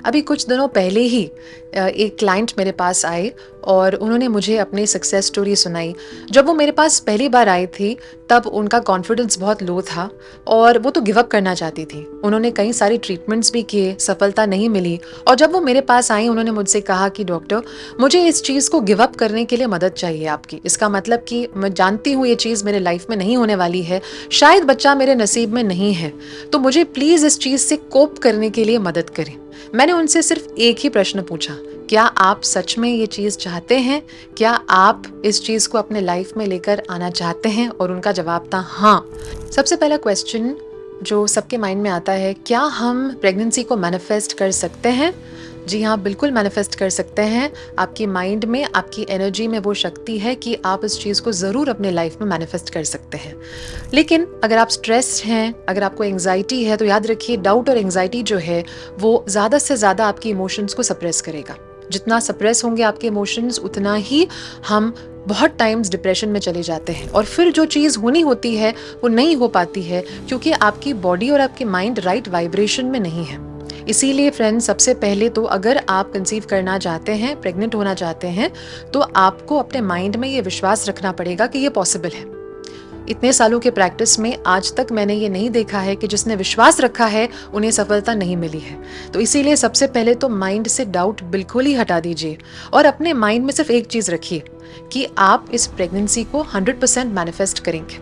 अभी कुछ दिनों पहले ही एक क्लाइंट मेरे पास आए और उन्होंने मुझे अपनी सक्सेस स्टोरी सुनाई। जब वो मेरे पास पहली बार आई थी, तब उनका कॉन्फिडेंस बहुत लो था और वो तो गिव अप करना चाहती थी। उन्होंने कई सारी ट्रीटमेंट्स भी किए, सफलता नहीं मिली। और जब वो मेरे पास आई, उन्होंने मुझसे कहा कि डॉक्टर, मुझे इस चीज़ को गिव अप करने के लिए मदद चाहिए आपकी। इसका मतलब कि मैं जानती हूँ ये चीज़ मेरे लाइफ में नहीं होने वाली है, शायद बच्चा मेरे नसीब में नहीं है, तो मुझे प्लीज़ इस चीज़ से कोप करने के लिए मदद करें। मैंने उनसे सिर्फ एक ही प्रश्न पूछा, क्या आप सच में ये चीज़ चाहते हैं? क्या आप इस चीज़ को अपने लाइफ में लेकर आना चाहते हैं? और उनका जवाब था हाँ। सबसे पहला क्वेश्चन जो सबके माइंड में आता है, क्या हम प्रेगनेंसी को मैनिफेस्ट कर सकते हैं? जी हाँ, बिल्कुल मैनिफेस्ट कर सकते हैं। आपकी माइंड में, आपकी एनर्जी में वो शक्ति है कि आप इस चीज़ को ज़रूर अपने लाइफ में मैनिफेस्ट कर सकते हैं। लेकिन अगर आप स्ट्रेस्ड हैं, अगर आपको एंग्जाइटी है, तो याद रखिए डाउट और एंग्जाइटी जो है वो ज़्यादा से ज़्यादा आपकी इमोशंस को सप्रेस करेगा। जितना सप्रेस होंगे आपके इमोशंस, उतना ही हम बहुत टाइम्स डिप्रेशन में चले जाते हैं और फिर जो चीज़ होनी होती है वो नहीं हो पाती है, क्योंकि आपकी बॉडी और आपकी माइंड राइट वाइब्रेशन में नहीं है। इसीलिए फ्रेंड्स, सबसे पहले तो अगर आप कंसीव करना चाहते हैं, प्रेग्नेंट होना चाहते हैं, तो आपको अपने माइंड में ये विश्वास रखना पड़ेगा कि ये पॉसिबल है। इतने सालों के प्रैक्टिस में आज तक मैंने ये नहीं देखा है कि जिसने विश्वास रखा है उन्हें सफलता नहीं मिली है। तो इसीलिए सबसे पहले तो माइंड से डाउट बिल्कुल ही हटा दीजिए और अपने माइंड में सिर्फ एक चीज़ रखिए कि आप इस प्रेगनेंसी को 100% मैनिफेस्ट करेंगे।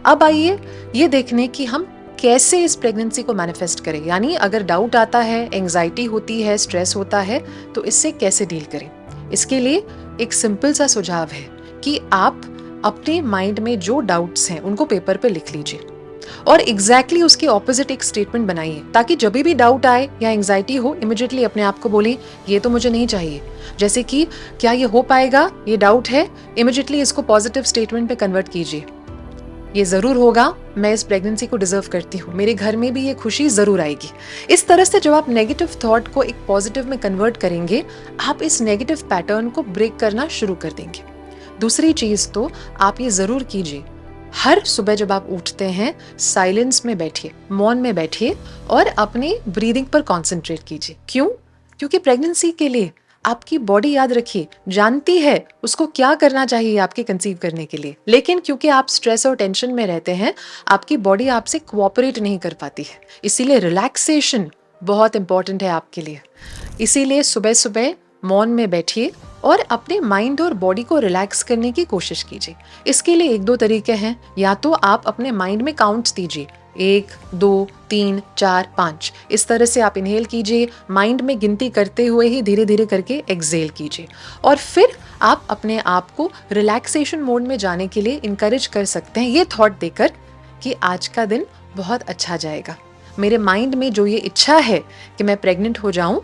अब आइए ये देखने कि हम कैसे इस प्रेगनेंसी को मैनिफेस्ट करें, यानी अगर डाउट आता है, एंग्जाइटी होती है, स्ट्रेस होता है, तो इससे कैसे डील करें। इसके लिए एक सिंपल सा सुझाव है कि आप अपने माइंड में जो डाउट्स हैं उनको पेपर पे लिख लीजिए और एग्जैक्टली उसके ऑपोजिट एक स्टेटमेंट बनाइए, ताकि जब भी डाउट आए या एंग्जाइटी हो, इमिडिएटली अपने आप को बोलें, ये तो मुझे नहीं चाहिए। जैसे कि क्या ये हो पाएगा, ये डाउट है, इमिडिएटली इसको पॉजिटिव स्टेटमेंट पे कन्वर्ट कीजिए, ये जरूर होगा, मैं इस प्रेगनेंसी को डिजर्व करती हूँ, मेरे घर में भी ये खुशी जरूर आएगी। इस तरह से जब आप नेगेटिव थॉट को एक पॉजिटिव में कन्वर्ट करेंगे, आप इस नेगेटिव पैटर्न को ब्रेक करना शुरू कर देंगे। दूसरी चीज तो आप ये जरूर कीजिए, हर सुबह जब आप उठते हैं, साइलेंस में बैठिए, मौन में बैठिए और अपनी ब्रीदिंग पर कॉन्सेंट्रेट कीजिए। क्यों? क्योंकि प्रेगनेंसी के लिए आपकी बॉडी, याद रखिए, जानती है उसको क्या करना चाहिए आपके कंसीव करने के लिए, लेकिन क्योंकि आप स्ट्रेस और टेंशन में रहते हैं, आपकी बॉडी आपसे कोऑपरेट नहीं कर पाती है। इसीलिए रिलैक्सेशन बहुत इंपॉर्टेंट है आपके लिए। इसीलिए सुबह सुबह मौन में बैठिए और अपने माइंड और बॉडी को रिलैक्स करने की कोशिश कीजिए। इसके लिए एक दो तरीके हैं। या तो आप अपने माइंड में काउंट्स दीजिए, 1 2 3 4 5, इस तरह से आप इनहेल कीजिए, माइंड में गिनती करते हुए ही धीरे धीरे करके एक्सहेल कीजिए। और फिर आप अपने आप को रिलैक्सेशन मोड में जाने के लिए इनकरेज कर सकते हैं, ये थॉट देकर कि आज का दिन बहुत अच्छा जाएगा। मेरे माइंड में जो ये इच्छा है कि मैं प्रेग्नेंट हो जाऊं,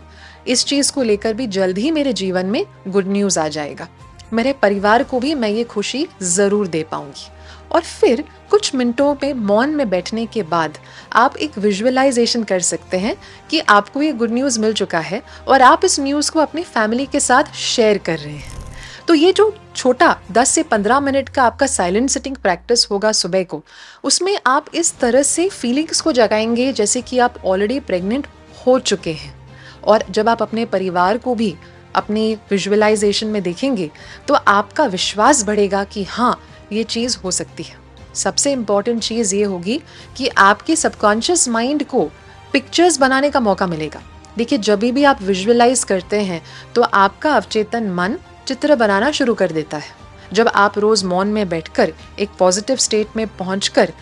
इस चीज को लेकर भी जल्द ही मेरे जीवन में गुड न्यूज आ जाएगा। मेरे परिवार को भी मैं ये खुशी जरूर दे पाऊंगी। और फिर कुछ मिनटों में मौन में बैठने के बाद आप एक विजुअलाइजेशन कर सकते हैं कि आपको ये गुड न्यूज मिल चुका है और आप इस न्यूज को अपनी फैमिली के साथ शेयर कर रहे हैं। तो ये जो छोटा 10 से 15 मिनट का आपका साइलेंट सिटिंग प्रैक्टिस होगा सुबह को, उसमें आप इस तरह से फीलिंग्स को जगाएंगे जैसे कि आप ऑलरेडी प्रेग्नेंट हो चुके हैं। और जब आप अपने परिवार को भी अपनी विजुअलाइजेशन में देखेंगे, तो आपका विश्वास बढ़ेगा कि हाँ, ये चीज़ हो सकती है। सबसे इम्पॉर्टेंट चीज़ ये होगी कि आपके सबकॉन्शियस माइंड को पिक्चर्स बनाने का मौका मिलेगा। देखिए, जब भी आप विजुअलाइज करते हैं तो आपका अवचेतन मन चित्र बनाना शुरू कर देता है। जब आप रोज़ मौन में बैठकर एक पॉजिटिव स्टेट में पहुंचकर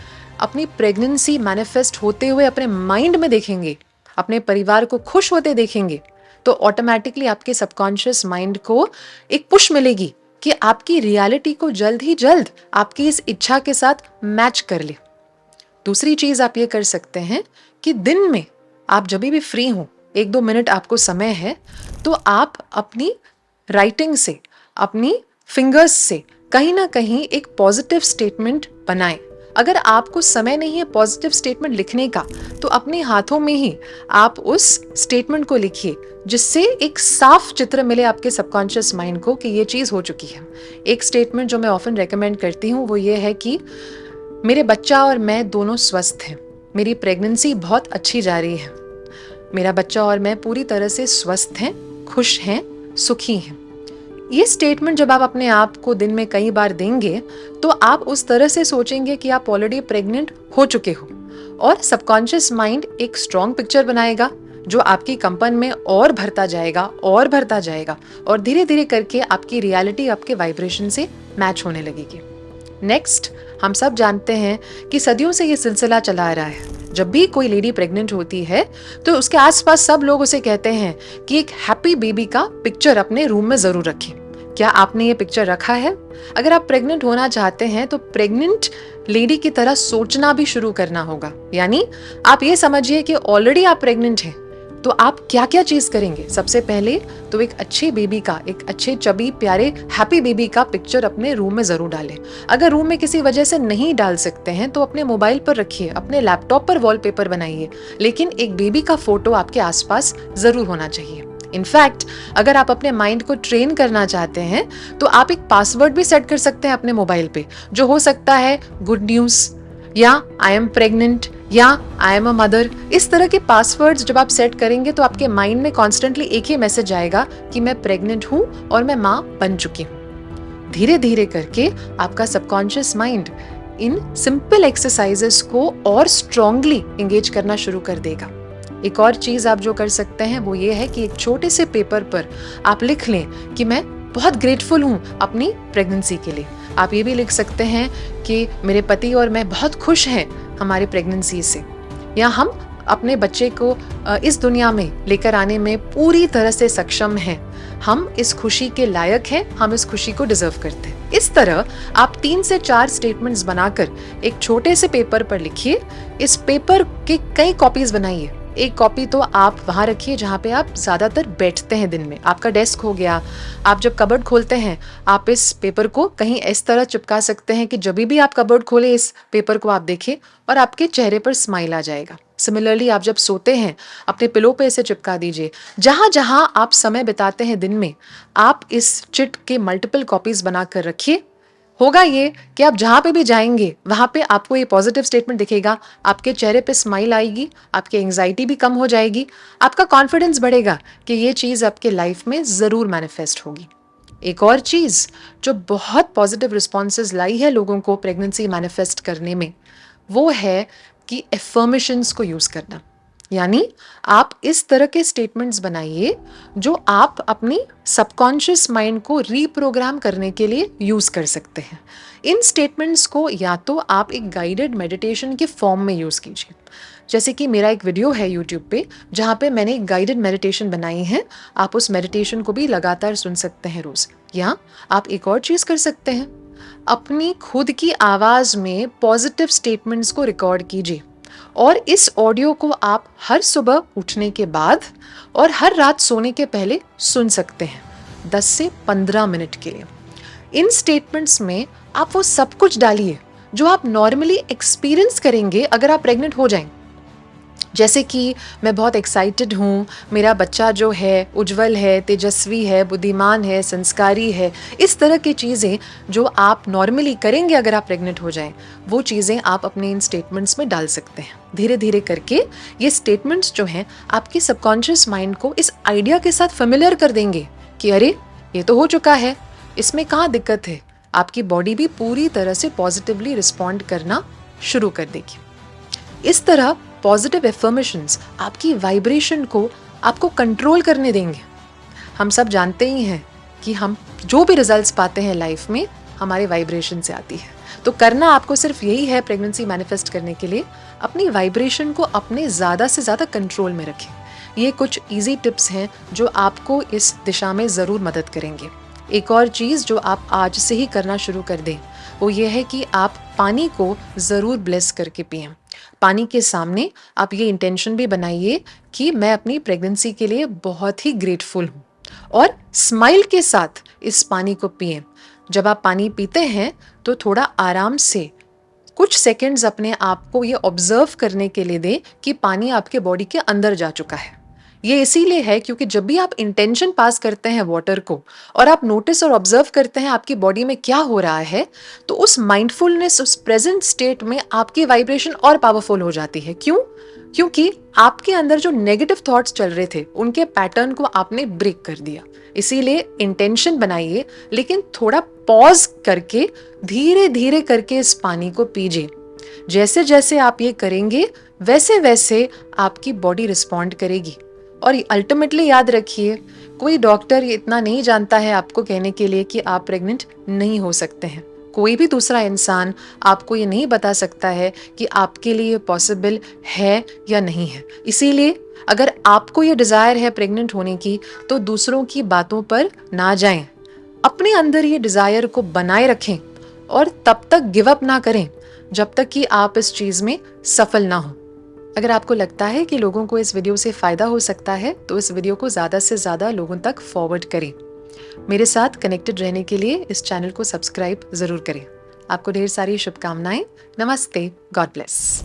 अपनी प्रेगनेंसी मैनिफेस्ट होते हुए अपने माइंड में देखेंगे, अपने परिवार को खुश होते देखेंगे, तो ऑटोमेटिकली आपके सबकॉन्शियस माइंड को एक पुश मिलेगी कि आपकी रियलिटी को जल्द ही जल्द आपकी इस इच्छा के साथ मैच कर ले। दूसरी चीज आप ये कर सकते हैं कि दिन में आप जब भी फ्री हो, 1-2 मिनट आपको समय है, तो आप अपनी राइटिंग से, अपनी फिंगर्स से कहीं ना कहीं एक पॉजिटिव स्टेटमेंट बनाएं। अगर आपको समय नहीं है पॉजिटिव स्टेटमेंट लिखने का, तो अपने हाथों में ही आप उस स्टेटमेंट को लिखिए, जिससे एक साफ चित्र मिले आपके सबकॉन्शियस माइंड को कि ये चीज़ हो चुकी है। एक स्टेटमेंट जो मैं ऑफन रेकमेंड करती हूँ वो ये है कि मेरे बच्चा और मैं दोनों स्वस्थ हैं, मेरी प्रेगनेंसी बहुत अच्छी जा रही है, मेरा बच्चा और मैं पूरी तरह से स्वस्थ हैं, खुश हैं, सुखी हैं। ये स्टेटमेंट जब आप अपने आप को दिन में कई बार देंगे, तो आप उस तरह से सोचेंगे कि आप ऑलरेडी प्रेग्नेंट हो चुके हो, और सबकॉन्शियस माइंड एक स्ट्रॉन्ग पिक्चर बनाएगा जो आपकी कंपन में और भरता जाएगा और भरता जाएगा, और धीरे धीरे करके आपकी रियलिटी आपके वाइब्रेशन से मैच होने लगेगी। नेक्स्ट, हम सब जानते हैं कि सदियों से ये सिलसिला चला आ रहा है। जब भी कोई लेडी प्रेग्नेंट होती है तो उसके आसपास सब लोग उसे कहते हैं कि एक हैप्पी बेबी का पिक्चर अपने रूम में जरूर रखें। क्या आपने ये पिक्चर रखा है? अगर आप प्रेग्नेंट होना चाहते हैं तो प्रेग्नेंट लेडी की तरह सोचना भी शुरू करना होगा। यानी आप ये समझिए कि ऑलरेडी आप प्रेग्नेंट हैं, तो आप क्या क्या चीज करेंगे। सबसे पहले तो एक अच्छे बेबी का, एक अच्छे चबी प्यारे हैप्पी बेबी का पिक्चर अपने रूम में जरूर डालें। अगर रूम में किसी वजह से नहीं डाल सकते हैं तो अपने मोबाइल पर रखिए, अपने लैपटॉप पर वॉलपेपर बनाइए, लेकिन एक बेबी का फोटो आपके आसपास जरूर होना चाहिए। इनफैक्ट अगर आप अपने माइंड को ट्रेन करना चाहते हैं तो आप एक पासवर्ड भी सेट कर सकते हैं अपने मोबाइल पे, जो हो सकता है गुड न्यूज, या आई एम प्रेग्नेंट, या आई एम अ मदर। इस तरह के पासवर्ड्स जब आप सेट करेंगे तो आपके माइंड में कॉन्स्टेंटली एक ही मैसेज आएगा कि मैं प्रेग्नेंट हूं और मैं मां बन चुकी हूं। धीरे धीरे करके आपका subconscious mind in simple exercises को और स्ट्रांगली एंगेज करना शुरू कर देगा। एक और चीज आप जो कर सकते हैं वो ये है कि एक छोटे से पेपर पर आप लिख लें कि मैं बहुत ग्रेटफुल हूं अपनी प्रेगनेंसी के लिए। आप ये भी लिख सकते हैं कि मेरे पति और मैं बहुत खुश हैं हमारी प्रेगनेंसी से, या हम अपने बच्चे को इस दुनिया में लेकर आने में पूरी तरह से सक्षम हैं, हम इस खुशी के लायक हैं, हम इस खुशी को डिजर्व करते हैं। इस तरह आप 3 से 4 स्टेटमेंट्स बनाकर एक छोटे से पेपर पर लिखिए। इस पेपर के कई कॉपीज बनाइए। एक कॉपी तो आप वहां रखिए जहां पे आप ज्यादातर बैठते हैं दिन में, आपका डेस्क हो गया। आप जब कबर्ड खोलते हैं आप इस पेपर को कहीं इस तरह चिपका सकते हैं कि जब भी आप कबर्ड खोले इस पेपर को आप देखें और आपके चेहरे पर स्माइल आ जाएगा। सिमिलरली आप जब सोते हैं अपने पिलो पे इसे चिपका दीजिए। जहां जहां आप समय बिताते हैं दिन में, आप इस चिट के मल्टीपल कॉपीज बनाकर रखिए। होगा ये कि आप जहां पे भी जाएंगे वहां पे आपको ये पॉजिटिव स्टेटमेंट दिखेगा, आपके चेहरे पे स्माइल आएगी, आपकी एंजाइटी भी कम हो जाएगी, आपका कॉन्फिडेंस बढ़ेगा कि ये चीज आपके लाइफ में जरूर मैनिफेस्ट होगी। एक और चीज जो बहुत पॉजिटिव रिस्पॉन्सेज लाई है लोगों को प्रेगनेंसी मैनिफेस्ट करने में, वो है कि एफर्मेशंस को यूज करना। यानी आप इस तरह के स्टेटमेंट्स बनाइए जो आप अपनी सबकॉन्शियस माइंड को रीप्रोग्राम करने के लिए यूज कर सकते हैं। इन स्टेटमेंट्स को या तो आप एक गाइडेड मेडिटेशन के फॉर्म में यूज कीजिए, जैसे कि मेरा एक वीडियो है यूट्यूब पे जहाँ पे मैंने एक गाइडेड मेडिटेशन बनाई है। आप उस मेडिटेशन को भी लगातार सुन सकते हैं रोज। या आप एक और चीज कर सकते हैं, अपनी खुद की आवाज में पॉजिटिव स्टेटमेंट्स को रिकॉर्ड कीजिए और इस ऑडियो को आप हर सुबह उठने के बाद और हर रात सोने के पहले सुन सकते हैं 10 से 15 मिनट के लिए। इन स्टेटमेंट्स में आप वो सब कुछ डालिए जो आप नॉर्मली एक्सपीरियंस करेंगे अगर आप प्रेग्नेंट हो जाएं। जैसे कि मैं बहुत एक्साइटेड हूँ, मेरा बच्चा जो है उज्जवल है, तेजस्वी है, बुद्धिमान है, संस्कारी है। इस तरह की चीज़ें जो आप नॉर्मली करेंगे अगर आप प्रेग्नेंट हो जाएं, वो चीज़ें आप अपने इन स्टेटमेंट्स में डाल सकते हैं। धीरे धीरे करके ये स्टेटमेंट्स जो हैं आपके सबकॉन्शियस माइंड को इस आइडिया के साथ फेमिलियर कर देंगे कि अरे ये तो हो चुका है, इसमें कहाँ दिक्कत है। आपकी बॉडी भी पूरी तरह से पॉजिटिवली रिस्पॉन्ड करना शुरू कर देगी। इस तरह पॉजिटिव एफर्मेशंस आपकी वाइब्रेशन को आपको कंट्रोल करने देंगे। हम सब जानते ही हैं कि हम जो भी रिजल्ट्स पाते हैं लाइफ में हमारे वाइब्रेशन से आती है। तो करना आपको सिर्फ यही है प्रेगनेंसी मैनिफेस्ट करने के लिए, अपनी वाइब्रेशन को अपने ज़्यादा से ज़्यादा कंट्रोल में रखें। ये कुछ ईजी टिप्स हैं जो आपको इस दिशा में ज़रूर मदद करेंगे। एक और चीज़ जो आप आज से ही करना शुरू कर दें वो ये है कि आप पानी को ज़रूर ब्लेस करके पिएं। पानी के सामने आप ये इंटेंशन भी बनाइए कि मैं अपनी प्रेगनेंसी के लिए बहुत ही ग्रेटफुल हूँ, और स्माइल के साथ इस पानी को पिएं। जब आप पानी पीते हैं तो थोड़ा आराम से कुछ सेकंड्स अपने आप को ये ऑब्जर्व करने के लिए दें कि पानी आपके बॉडी के अंदर जा चुका है। ये इसीलिए है क्योंकि जब भी आप इंटेंशन पास करते हैं वाटर को और आप नोटिस और ऑब्जर्व करते हैं आपकी बॉडी में क्या हो रहा है, तो उस माइंडफुलनेस, उस प्रेजेंट स्टेट में आपकी वाइब्रेशन और पावरफुल हो जाती है। क्यों? क्योंकि आपके अंदर जो नेगेटिव थॉट्स चल रहे थे उनके पैटर्न को आपने ब्रेक कर दिया। इसीलिए इंटेंशन बनाइए, लेकिन थोड़ा पॉज करके धीरे धीरे करके इस पानी को पीजिए। जैसे जैसे आप ये करेंगे वैसे वैसे आपकी बॉडी रिस्पॉन्ड करेगी। और अल्टीमेटली याद रखिए, कोई डॉक्टर इतना नहीं जानता है आपको कहने के लिए कि आप प्रेग्नेंट नहीं हो सकते हैं। कोई भी दूसरा इंसान आपको ये नहीं बता सकता है कि आपके लिए पॉसिबल है या नहीं है। इसीलिए अगर आपको ये डिज़ायर है प्रेग्नेंट होने की, तो दूसरों की बातों पर ना जाएं। अपने अंदर ये डिज़ायर को बनाए रखें और तब तक गिव अप ना करें जब तक कि आप इस चीज़ में सफल ना हो। अगर आपको लगता है कि लोगों को इस वीडियो से फ़ायदा हो सकता है, तो इस वीडियो को ज़्यादा से ज़्यादा लोगों तक फॉरवर्ड करें। मेरे साथ कनेक्टेड रहने के लिए इस चैनल को सब्सक्राइब ज़रूर करें। आपको ढेर सारी शुभकामनाएं। नमस्ते। God bless.